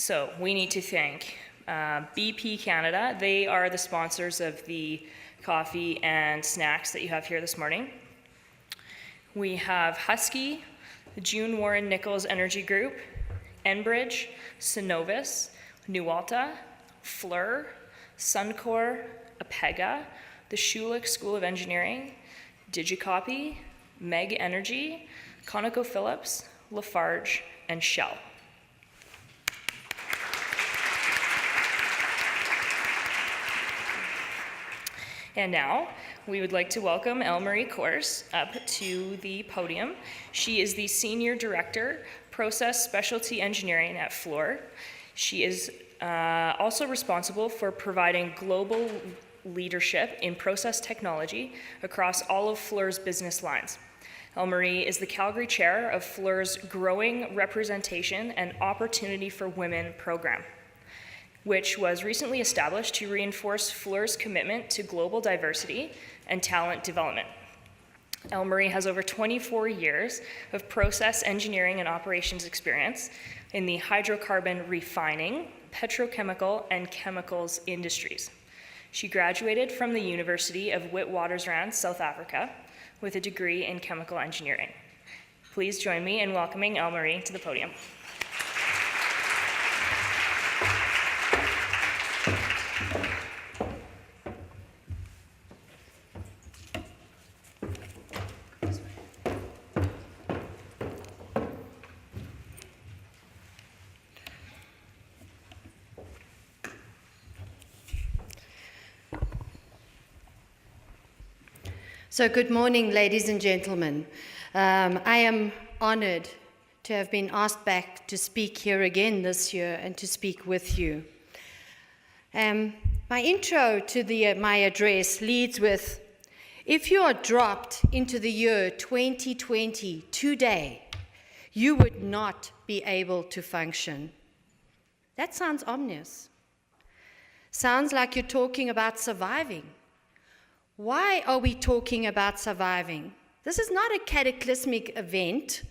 So we need to thank BP Canada. They are the sponsors of the coffee and snacks that you have here this morning. We have Husky, the June Warren Nichols Energy Group, Enbridge, Synovus, Nualta, Fleur, Suncor, Apega, the Schulich School of Engineering, Digicopy, Meg Energy, ConocoPhillips, Lafarge, and Shell. And now, we would like to welcome Elmarie Course up to the podium. She is the Senior Director, Process Specialty Engineering at Fluor. She is also responsible for providing global leadership in process technology across all of Fluor's business lines. Elmarie is the Calgary Chair of Fluor's Growing Representation and Opportunity for Women program, which was recently established to reinforce Fluor's commitment to global diversity and talent development. Elmarie has over 24 years of process engineering and operations experience in the hydrocarbon refining, petrochemical, and chemicals industries. She graduated from the University of Witwatersrand, South Africa, with a degree in chemical engineering. Please join me in welcoming Elmarie to the podium. So good morning, ladies and gentlemen. I am honored to have been asked back to speak here again this year and to speak with you. My intro to my address leads with, if you are dropped into the year 2020 today, you would not be able to function. That sounds ominous. Sounds like you're talking about surviving. Why are we talking about surviving? This is not a cataclysmic event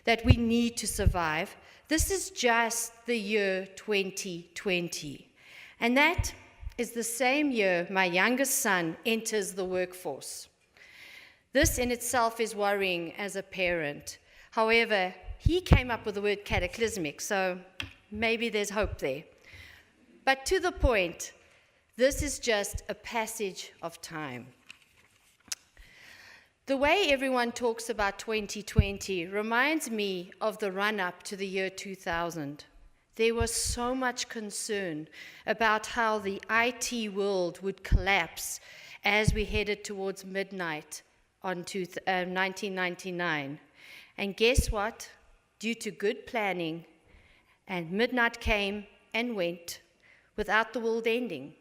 that we need to survive. This is just the year 2020. And that is the same year my youngest son enters the workforce. This in itself is worrying as a parent. However, he came up with the word cataclysmic, so maybe there's hope there. But to the point, this is just a passage of time. The way everyone talks about 2020 reminds me of the run-up to the year 2000. There was so much concern about how the IT world would collapse as we headed towards midnight on 1999. And guess what? Due to good planning, and midnight came and went without the world ending.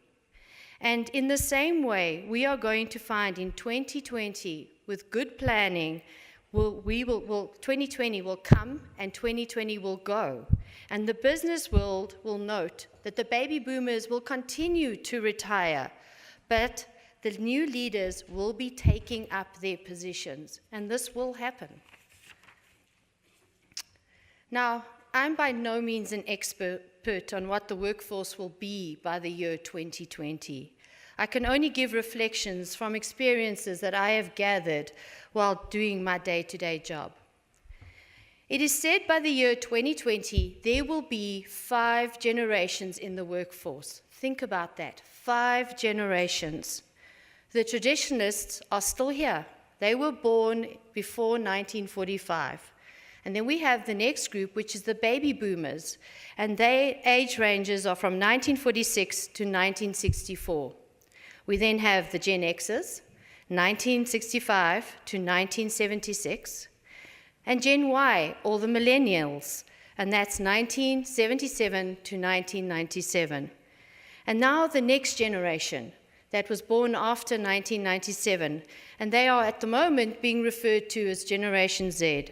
And in the same way, we are going to find in 2020, with good planning, 2020 will come and 2020 will go. And the business world will note that the baby boomers will continue to retire, but the new leaders will be taking up their positions, and this will happen. Now, I'm by no means an expert on what the workforce will be by the year 2020. I can only give reflections from experiences that I have gathered while doing my day-to-day job. It is said by the year 2020, there will be 5 generations in the workforce. Think about that, 5 generations. The traditionalists are still here. They were born before 1945. And then we have the next group, which is the baby boomers, and their age ranges are from 1946 to 1964. We then have the Gen Xers, 1965 to 1976, and Gen Y, or the millennials, and that's 1977 to 1997. And now the next generation that was born after 1997, and they are at the moment being referred to as Generation Z.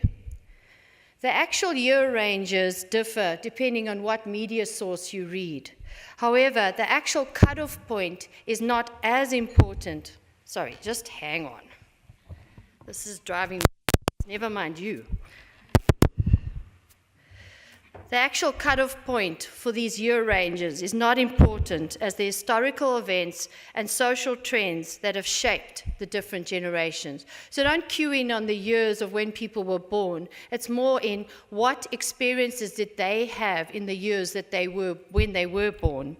The actual year ranges differ depending on what media source you read. However, the actual cutoff point is not as important. Sorry, just hang on. This is driving me. Never mind you. The actual cutoff point for these year ranges is not important as the historical events and social trends that have shaped the different generations. So don't cue in on the years of when people were born. It's more in what experiences did they have in the years that when they were born.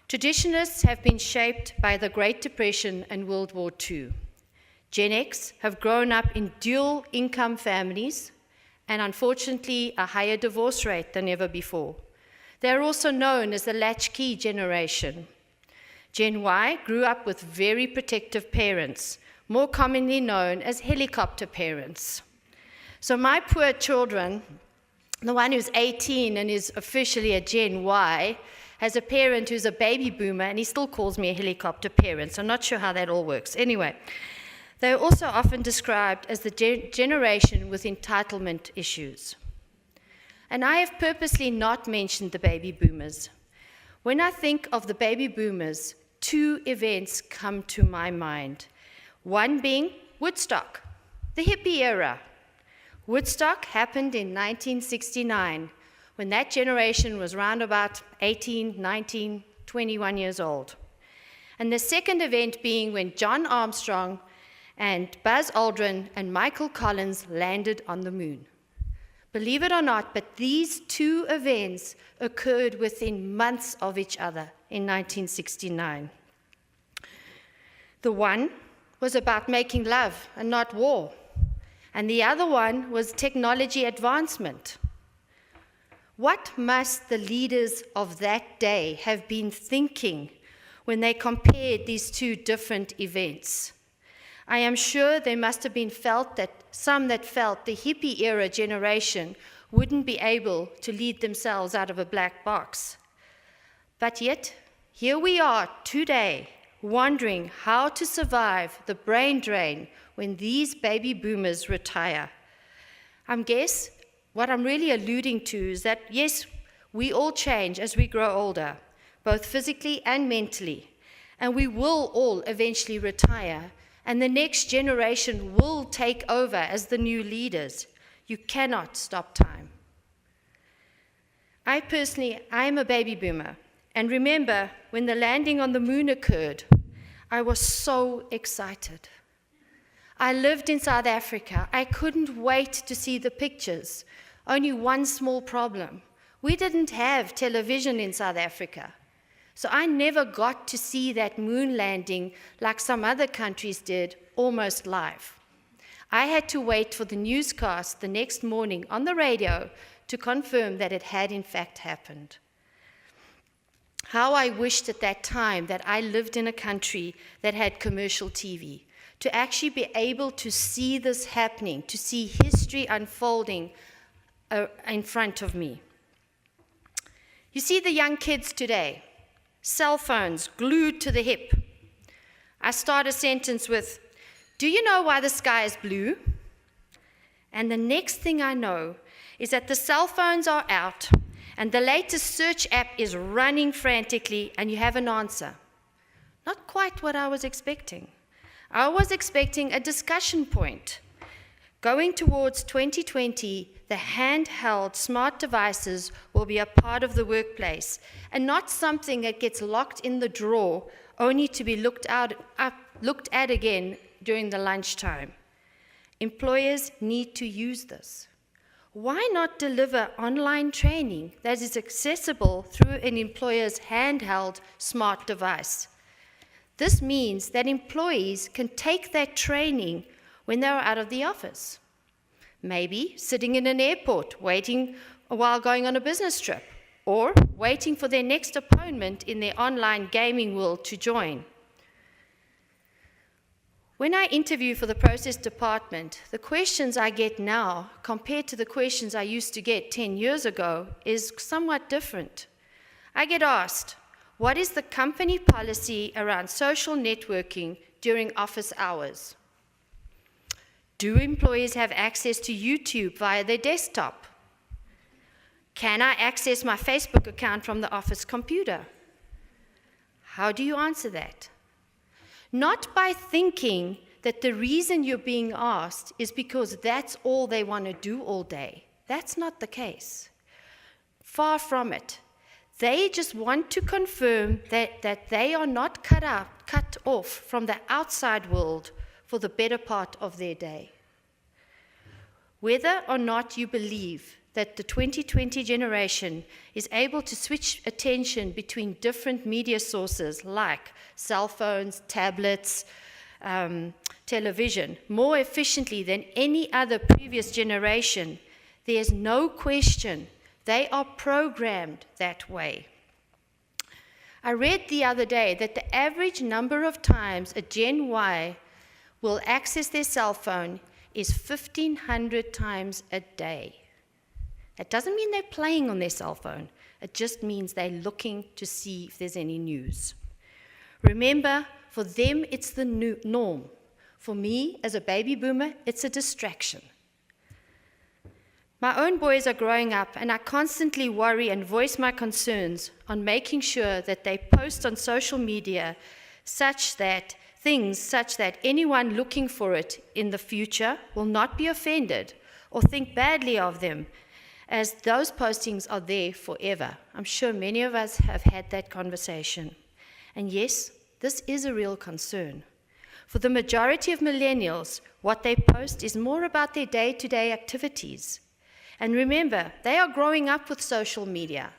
Traditionalists have been shaped by the Great Depression and World War II. Gen X have grown up in dual income families and unfortunately a higher divorce rate than ever before. They are also known as the latchkey generation. Gen Y grew up with very protective parents, more commonly known as helicopter parents. So my poor children, the one who's 18 and is officially a Gen Y, has a parent who's a baby boomer, and he still calls me a helicopter parent, so I'm not sure how that all works. Anyway, they are also often described as the generation with entitlement issues. And I have purposely not mentioned the baby boomers. When I think of the baby boomers, two events come to my mind. One being Woodstock, the hippie era. Woodstock happened in 1969, when that generation was around about 18, 19, 21 years old. And the second event being when John Armstrong and Buzz Aldrin and Michael Collins landed on the moon. Believe it or not, but these two events occurred within months of each other in 1969. The one was about making love and not war, and the other one was technology advancement. What must the leaders of that day have been thinking when they compared these two different events? I am sure there must have been some that felt the hippie era generation wouldn't be able to lead themselves out of a black box. But yet, here we are today, wondering how to survive the brain drain when these baby boomers retire. What I'm really alluding to is that, yes, we all change as we grow older, both physically and mentally, and we will all eventually retire. And the next generation will take over as the new leaders. You cannot stop time. I am a baby boomer. And remember, when the landing on the moon occurred, I was so excited. I lived in South Africa. I couldn't wait to see the pictures. Only one small problem. We didn't have television in South Africa. So I never got to see that moon landing like some other countries did, almost live. I had to wait for the newscast the next morning on the radio to confirm that it had in fact happened. How I wished at that time that I lived in a country that had commercial TV, to actually be able to see this happening, to see history unfolding in front of me. You see the young kids today, cell phones glued to the hip. I start a sentence with, "Do you know why the sky is blue?" And the next thing I know is that the cell phones are out and the latest search app is running frantically and you have an answer. Not quite what I was expecting. I was expecting a discussion point. Going towards 2020, the handheld smart devices will be a part of the workplace and not something that gets locked in the drawer only to be looked at again during the lunchtime. Employers need to use this. Why not deliver online training that is accessible through an employer's handheld smart device? This means that employees can take that training when they're out of the office. Maybe sitting in an airport, waiting while going on a business trip, or waiting for their next opponent in their online gaming world to join. When I interview for the process department, the questions I get now, compared to the questions I used to get 10 years ago, is somewhat different. I get asked, what is the company policy around social networking during office hours? Do employees have access to YouTube via their desktop? Can I access my Facebook account from the office computer? How do you answer that? Not by thinking that the reason you're being asked is because that's all they want to do all day. That's not the case. Far from it. They just want to confirm that they are not cut off from the outside world for the better part of their day. Whether or not you believe that the 2020 generation is able to switch attention between different media sources like cell phones, tablets, television, more efficiently than any other previous generation, there's no question they are programmed that way. I read the other day that the average number of times a Gen Y will access their cell phone is 1,500 times a day. That doesn't mean they're playing on their cell phone. It just means they're looking to see if there's any news. Remember, for them, it's the norm. For me, as a baby boomer, it's a distraction. My own boys are growing up, and I constantly worry and voice my concerns on making sure that they post on social media things such that anyone looking for it in the future will not be offended or think badly of them, as those postings are there forever. I'm sure many of us have had that conversation. And yes, this is a real concern. For the majority of millennials, what they post is more about their day-to-day activities. And remember, they are growing up with social media.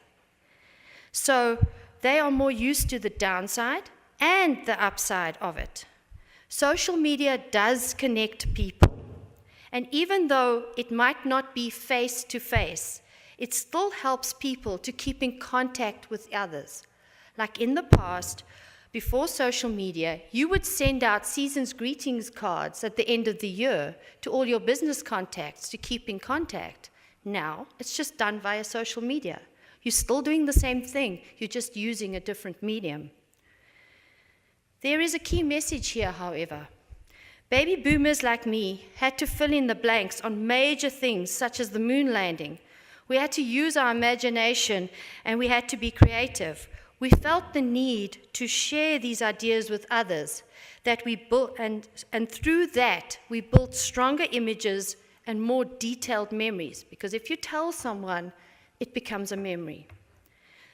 So they are more used to the downside and the upside of it. Social media does connect people. And even though it might not be face-to-face, it still helps people to keep in contact with others. Like in the past, before social media, you would send out season's greetings cards at the end of the year to all your business contacts to keep in contact. Now, it's just done via social media. You're still doing the same thing, you're just using a different medium. There is a key message here, however. Baby boomers like me had to fill in the blanks on major things such as the moon landing. We had to use our imagination and we had to be creative. We felt the need to share these ideas with others that we built, and through that we built stronger images and more detailed memories, because if you tell someone, it becomes a memory.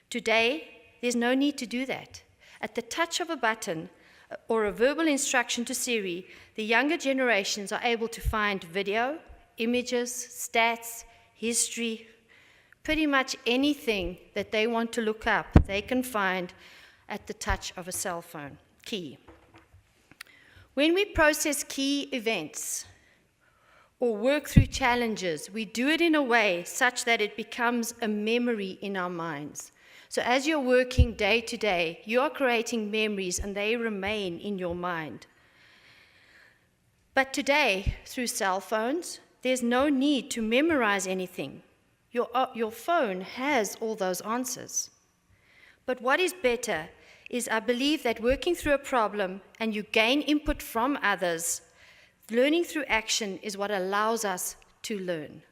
Today, there's no need to do that. At the touch of a button or a verbal instruction to Siri, the younger generations are able to find video, images, stats, history, pretty much anything that they want to look up, they can find at the touch of a cell phone key. When we process key events or work through challenges, we do it in a way such that it becomes a memory in our minds. So as you're working day to day, you are creating memories and they remain in your mind. But today, through cell phones, there's no need to memorize anything. Your phone has all those answers. But what is better is I believe that working through a problem and you gain input from others, learning through action is what allows us to learn.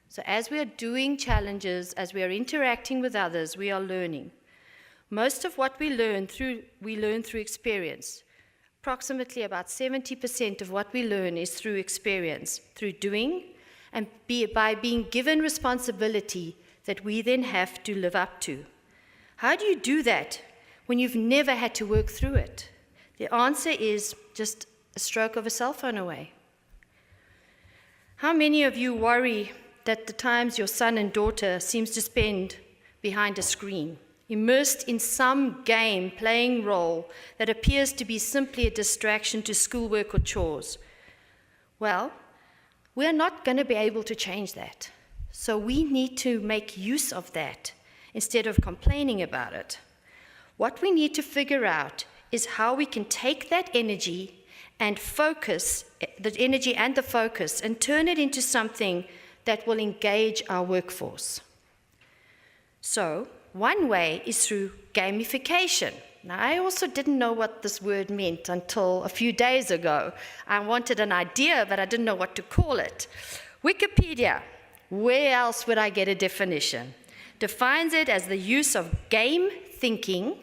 So as we are doing challenges, as we are interacting with others, we are learning. Most of what we learn through experience. Approximately about 70% of what we learn is through experience, through doing, and by being given responsibility that we then have to live up to. How do you do that when you've never had to work through it? The answer is just a stroke of a cell phone away. How many of you worry that the times your son and daughter seems to spend behind a screen, immersed in some game playing role that appears to be simply a distraction to schoolwork or chores? Well, we're not going to be able to change that. So we need to make use of that instead of complaining about it. What we need to figure out is how we can take that energy and focus, the energy and the focus, and turn it into something that will engage our workforce. So, one way is through gamification. Now, I also didn't know what this word meant until a few days ago. I wanted an idea, but I didn't know what to call it. Wikipedia, where else would I get a definition? Defines it as the use of game thinking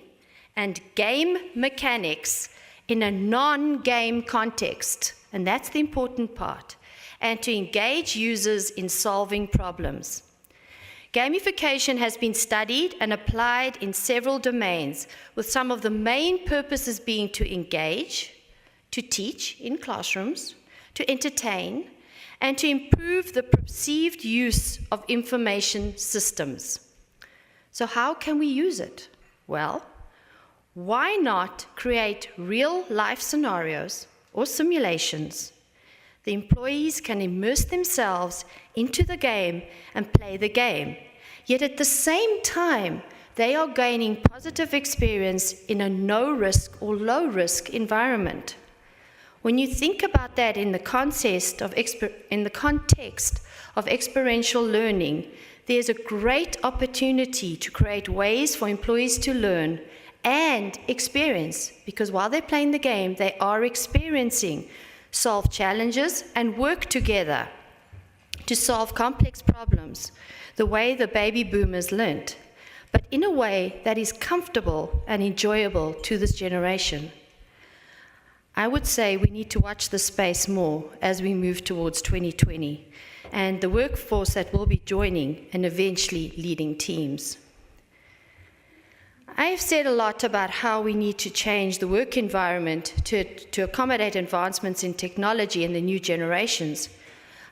and game mechanics in a non-game context, and that's the important part, and to engage users in solving problems. Gamification has been studied and applied in several domains, with some of the main purposes being to engage, to teach in classrooms, to entertain, and to improve the perceived use of information systems. So how can we use it? Well, why not create real-life scenarios or simulations? The employees can immerse themselves into the game and play the game, yet at the same time, they are gaining positive experience in a no-risk or low-risk environment. When you think about that in the context of experiential learning, there's a great opportunity to create ways for employees to learn and experience, because while they're playing the game, they are experiencing, solve challenges, and work together to solve complex problems, the way the baby boomers learned, but in a way that is comfortable and enjoyable to this generation. I would say we need to watch this space more as we move towards 2020 and the workforce that will be joining and eventually leading teams. I have said a lot about how we need to change the work environment to accommodate advancements in technology and the new generations.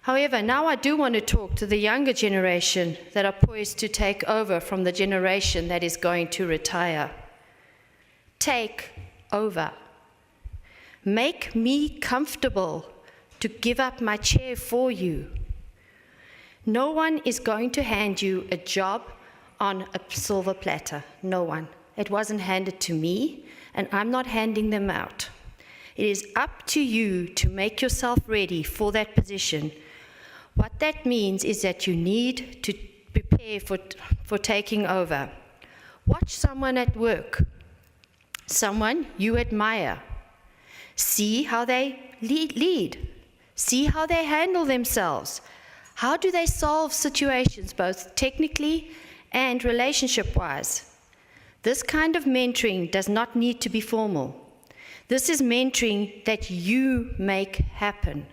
However, now I do want to talk to the younger generation that are poised to take over from the generation that is going to retire. Take over. Make me comfortable to give up my chair for you. No one is going to hand you a job on a silver platter. No one. It wasn't handed to me, and I'm not handing them out. It is up to you to make yourself ready for that position. What that means is that you need to prepare for taking over. Watch someone at work, someone you admire. See how they lead. See how they handle themselves. How do they solve situations, both technically and relationship-wise? This kind of mentoring does not need to be formal. This is mentoring that you make happen.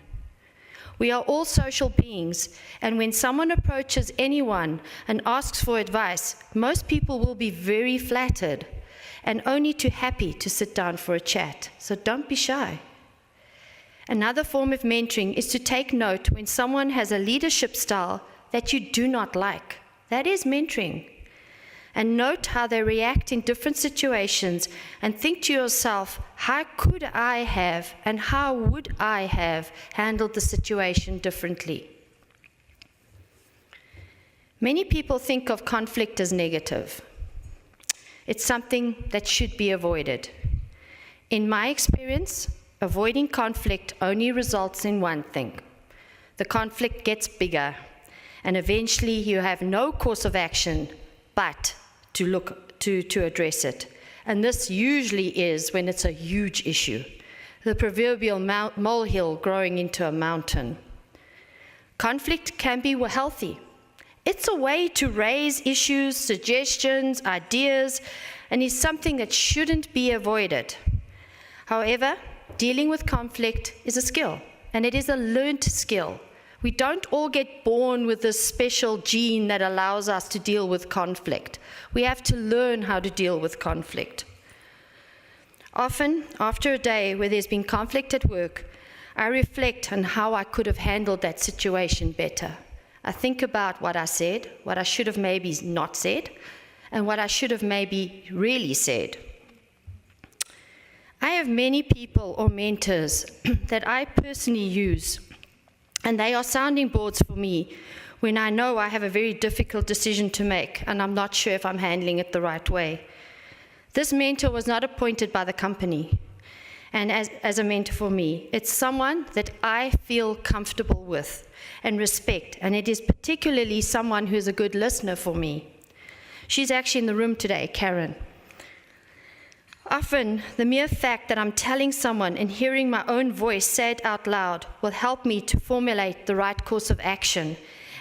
We are all social beings, and when someone approaches anyone and asks for advice, most people will be very flattered and only too happy to sit down for a chat. So don't be shy. Another form of mentoring is to take note when someone has a leadership style that you do not like. That is mentoring. And note how they react in different situations and think to yourself, how could I have and how would I have handled the situation differently? Many people think of conflict as negative. It's something that should be avoided. In my experience, avoiding conflict only results in one thing. The conflict gets bigger, and eventually you have no course of action but to address it. And this usually is when it's a huge issue, the proverbial molehill growing into a mountain. Conflict can be healthy. It's a way to raise issues, suggestions, ideas, and is something that shouldn't be avoided. However, dealing with conflict is a skill, and it is a learned skill. We don't all get born with this special gene that allows us to deal with conflict. We have to learn how to deal with conflict. Often, after a day where there's been conflict at work, I reflect on how I could have handled that situation better. I think about what I said, what I should have maybe not said, and what I should have maybe really said. I have many people or mentors that I personally use, and they are sounding boards for me when I know I have a very difficult decision to make and I'm not sure if I'm handling it the right way. This mentor was not appointed by the company and as a mentor for me. It's someone that I feel comfortable with and respect, and it is particularly someone who's a good listener for me. She's actually in the room today, Karen. Often, the mere fact that I'm telling someone and hearing my own voice said out loud will help me to formulate the right course of action,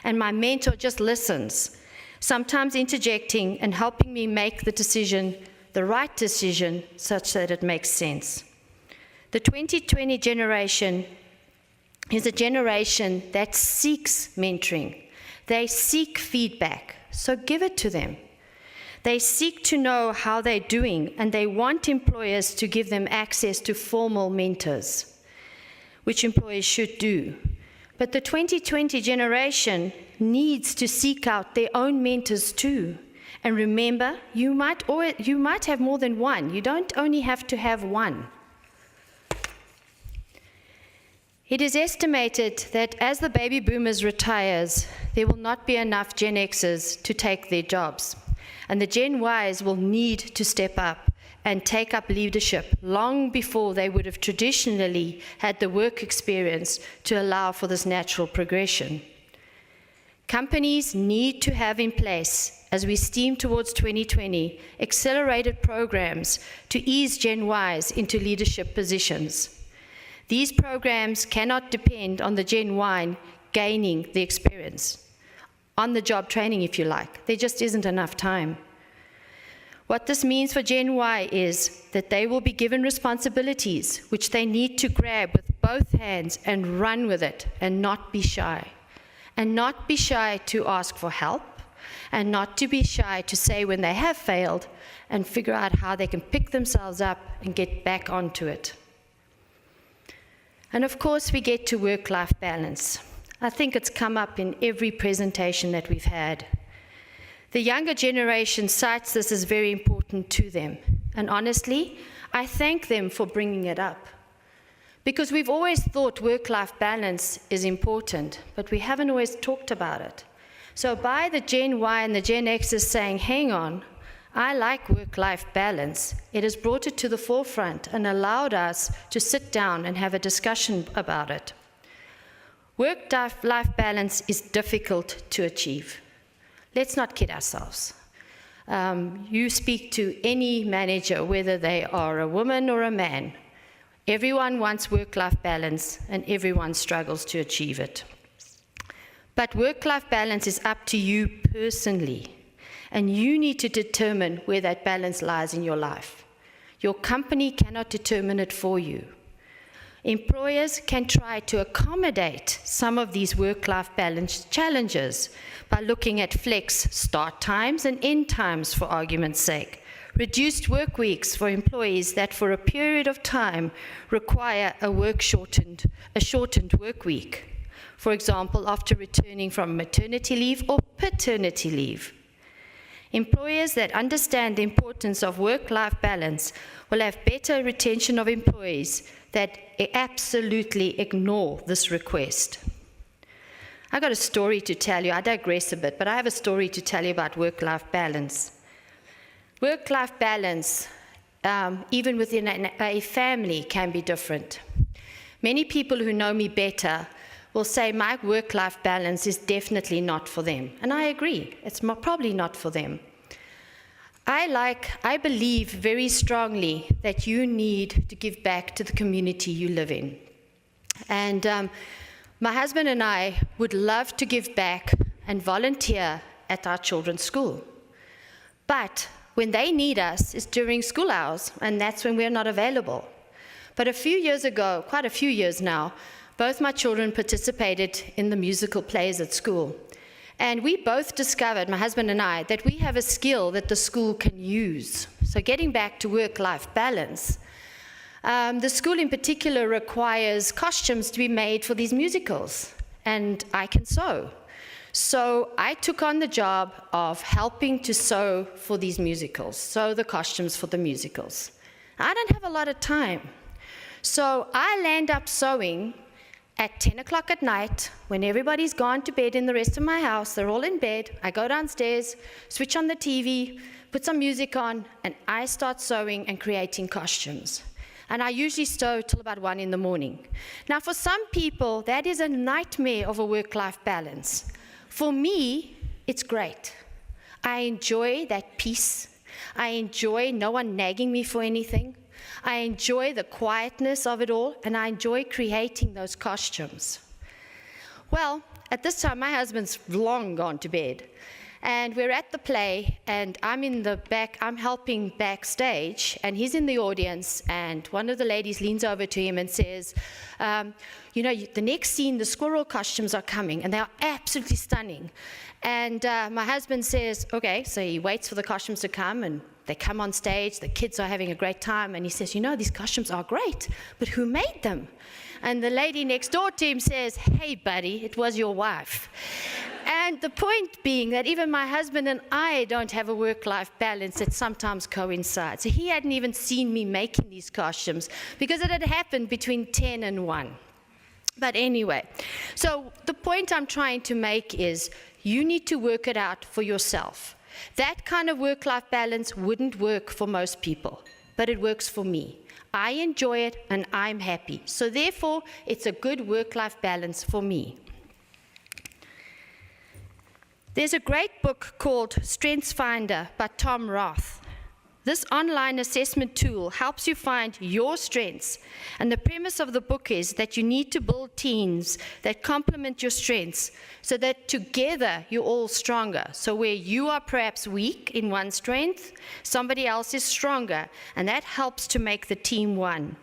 and my mentor just listens, sometimes interjecting and helping me make the decision, the right decision, such that it makes sense. The 2020 generation is a generation that seeks mentoring. They seek feedback. so give it to them. They seek to know how they're doing, and they want employers to give them access to formal mentors, which employers should do. But the 2020 generation needs to seek out their own mentors too. And remember, you might have more than one. You don't only have to have one. It is estimated that as the baby boomers retires, there will not be enough Gen Xers to take their jobs. And the Gen Ys will need to step up and take up leadership long before they would have traditionally had the work experience to allow for this natural progression. Companies need to have in place, as we steam towards 2020, accelerated programs to ease Gen Ys into leadership positions. These programs cannot depend on the Gen Y gaining the experience, on the job training, if you like. There just isn't enough time. What this means for Gen Y is that they will be given responsibilities which they need to grab with both hands and run with it and not be shy. And not be shy to ask for help, and not to be shy to say when they have failed and figure out how they can pick themselves up and get back onto it. And of course, we get to work-life balance. I think it's come up in every presentation that we've had. The younger generation cites this as very important to them. And honestly, I thank them for bringing it up. Because we've always thought work-life balance is important, but we haven't always talked about it. So by the Gen Y and the Gen Xers saying, hang on, I like work-life balance, it has brought it to the forefront and allowed us to sit down and have a discussion about it. Work-life balance is difficult to achieve. Let's not kid ourselves. You speak to any manager, whether they are a woman or a man, everyone wants work-life balance and everyone struggles to achieve it. But work-life balance is up to you personally, and you need to determine where that balance lies in your life. Your company cannot determine it for you. Employers can try to accommodate some of these work-life balance challenges by looking at flex start times and end times, for argument's sake. Reduced work weeks for employees that for a period of time require a shortened work week. For example, after returning from maternity leave or paternity leave. Employers that understand the importance of work-life balance will have better retention of employees that absolutely ignore this request. I got a story to tell you. I digress a bit, but I have a story to tell you about work-life balance. Work-life balance, even within a family, can be different. Many people who know me better will say my work-life balance is definitely not for them. And I agree, it's probably not for them. I believe very strongly that you need to give back to the community you live in. And my husband and I would love to give back and volunteer at our children's school. But when they need us, it's during school hours, and that's when we're not available. But a few years ago, quite a few years now, both my children participated in the musical plays at school. And we both discovered, my husband and I, that we have a skill that the school can use. So getting back to work-life balance, the school in particular requires costumes to be made for these musicals, and I can sew. So I took on the job of helping to sew for these musicals, sew the costumes for the musicals. I don't have a lot of time. So I land up sewing at 10 o'clock at night, when everybody's gone to bed in the rest of my house, they're all in bed, I go downstairs, switch on the TV, put some music on, and I start sewing and creating costumes. And I usually sew till about 1 in the morning. Now, for some people, that is a nightmare of a work-life balance. For me, it's great. I enjoy that peace. I enjoy no one nagging me for anything. I enjoy the quietness of it all, and I enjoy creating those costumes. Well, at this time, my husband's long gone to bed, And we're at the play, and I'm in the back, I'm helping backstage, and he's in the audience, and one of the ladies leans over to him and says, you know, the next scene, the squirrel costumes are coming, and they are absolutely stunning. And my husband says, okay, so he waits for the costumes to come, and they come on stage, the kids are having a great time, and he says, you know, these costumes are great, but who made them? And the lady next door to him says, hey, buddy, it was your wife. And the point being that even my husband and I don't have a work-life balance that sometimes coincides. So he hadn't even seen me making these costumes because it had happened between 10 and 1. But anyway, so the point I'm trying to make is you need to work it out for yourself. That kind of work-life balance wouldn't work for most people, but it works for me. I enjoy it and I'm happy. So therefore, it's a good work-life balance for me. There's a great book called Strengths Finder by Tom Roth. This online assessment tool helps you find your strengths. And the premise of the book is that you need to build teams that complement your strengths so that together you're all stronger. So where you are perhaps weak in one strength, somebody else is stronger, and that helps to make the team one.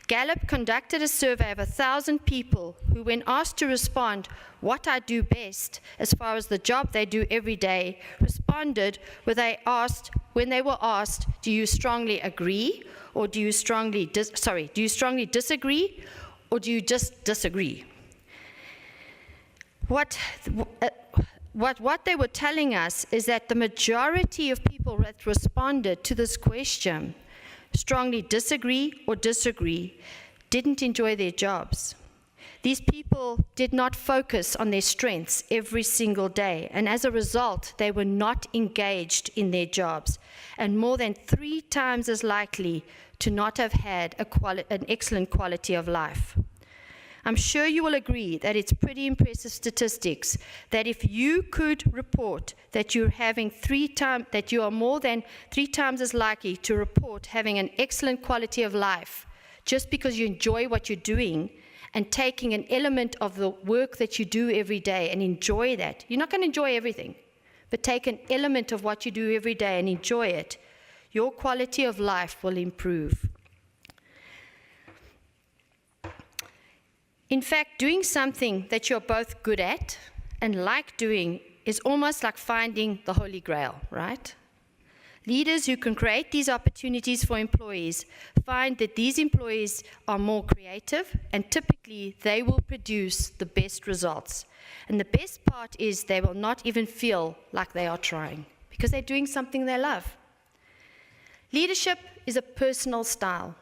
Gallup conducted a survey of 1,000 people who, when asked to respond what I do best as far as the job they do every day, responded when they were asked, do you strongly agree, or do you strongly disagree, or do you just disagree? What they were telling us is that the majority of people that responded to this question, strongly disagree or disagree, didn't enjoy their jobs. These people did not focus on their strengths every single day, and as a result, they were not engaged in their jobs, and more than 3 times as likely to not have had an excellent quality of life. I'm sure you will agree that it's pretty impressive statistics that if you could report that you are more than 3 times as likely to report having an excellent quality of life just because you enjoy what you're doing and taking an element of the work that you do every day and enjoy that. You're not going to enjoy everything, but take an element of what you do every day and enjoy it. Your quality of life will improve. In fact, doing something that you're both good at and like doing is almost like finding the Holy Grail, right? Leaders who can create these opportunities for employees find that these employees are more creative, and typically they will produce the best results. And the best part is they will not even feel like they are trying because they're doing something they love. Leadership is a personal style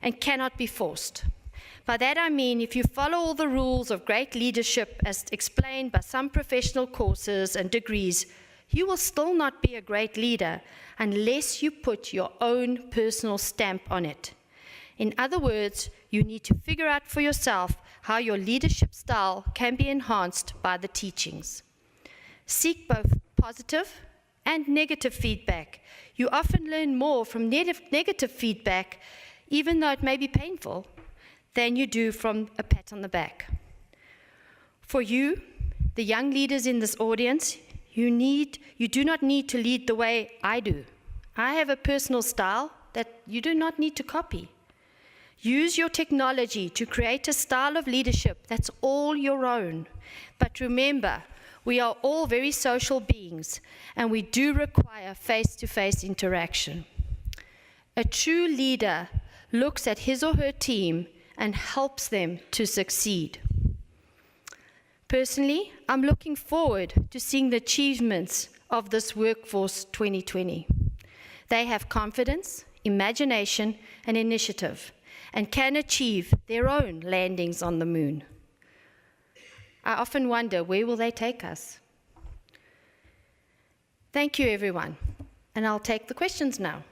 and cannot be forced. By that I mean, if you follow all the rules of great leadership as explained by some professional courses and degrees, you will still not be a great leader unless you put your own personal stamp on it. In other words, you need to figure out for yourself how your leadership style can be enhanced by the teachings. Seek both positive and negative feedback. You often learn more from negative feedback, even though it may be painful, than you do from a pat on the back. For you, the young leaders in this audience, you do not need to lead the way I do. I have a personal style that you do not need to copy. Use your technology to create a style of leadership that's all your own. But remember, we are all very social beings, and we do require face-to-face interaction. A true leader looks at his or her team and helps them to succeed. Personally, I'm looking forward to seeing the achievements of this Workforce 2020. They have confidence, imagination, and initiative, and can achieve their own landings on the moon. I often wonder, where will they take us? Thank you, everyone, and I'll take the questions now.